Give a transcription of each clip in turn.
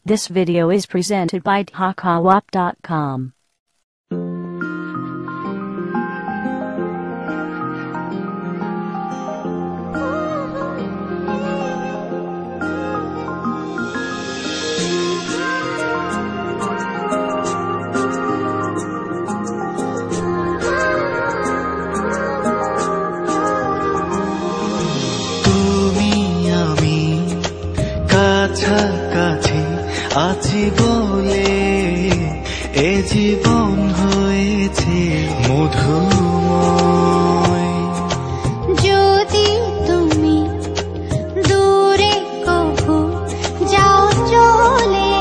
This video is presented by dhakawap.com. কাছাকাছি আছি বলে এ জীবন হয়েছে মধুময়। যদি তুমি দূরে কভু যাও চলে,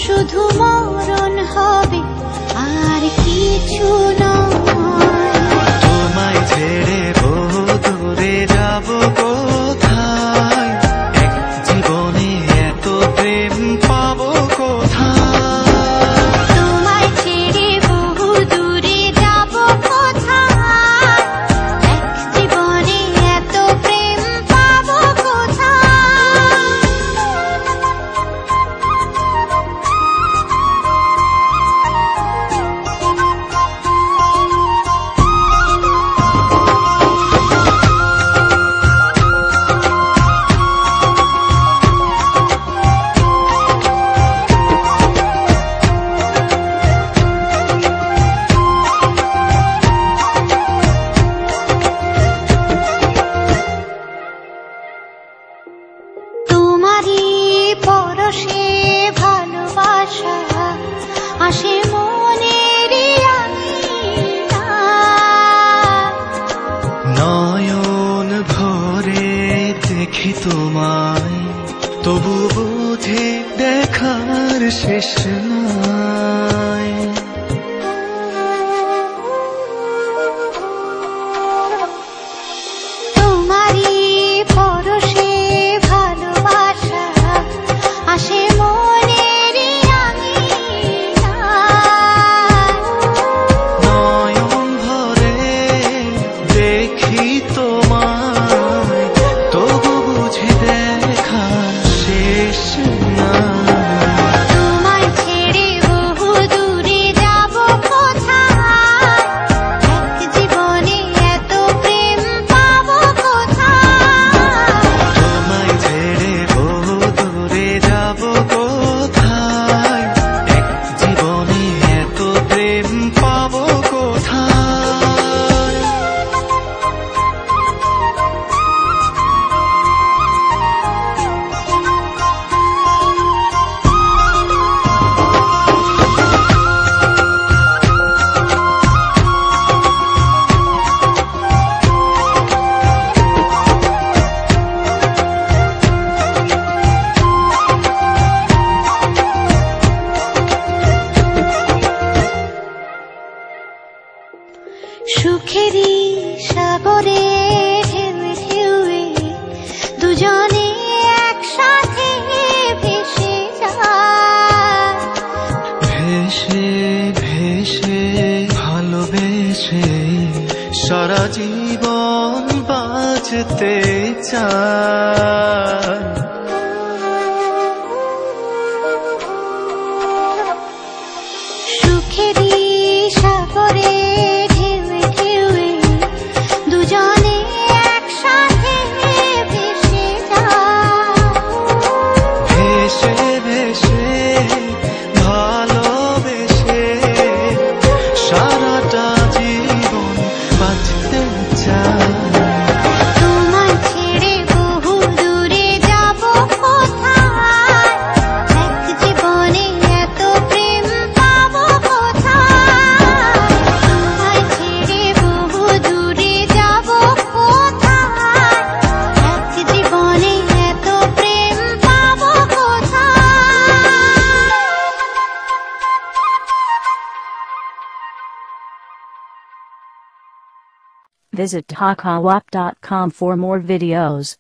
শুধু মরণ হবে আর কিছু নয়। তোমায় ছেড়ে বহু দূরে যাব কোথায়, এক জীবনে এত প্রেম পাবো কোথায়। তোমায় ছেড়ে বহু দূরে যাব কোথায়, এক জীবনে এত প্রেম পাবো কোথায়। তোমারই পরশে ভালোবাসা আসে মনের নয়ন ভরে দেখি তোমায়, তবু বুঝে দেখার শেষ নাই। তোমারই পরশে ভালোবাসা আসে মনের নয়ন ভরে দেখি তোমায়, তবু বুঝি দেখা শেষ নাই। তোমায় ছেড়ে বহু দূরে যাব কোথায়, এক জীবনে এত প্রেম পাবো কোথায়। তোমায় ছেড়ে বহু দূরে যাব কোথায়, এক জীবনে এত প্রেম পাবো কোথায়। সুখেরই সাগরে ঢেউয়ে ঢেউয়ে দুজনে একসাথে ভেসে যায়। ভেসে ভেসে ভালোবেসে সারা জীবন বাঁচতে চায়। সুখেরই সাগরে ঢেউয়ে ঢেউয়ে দুজনে একসাথে ভেসে যায়। ভেসে ভেসে ভালোবেসে সারাটা জীবন বাঁচতে চায়। তোমায় ছেড়ে বহু দূরে যাব কোথায়, এক জীবনে এত প্রেম পাবো কোথায়। তোমায় ছেড়ে বহু দূরে যাব কোথায়, এক জীবনে এত প্রেম পাবো কোথায়। Visit dhakawap.com for more videos.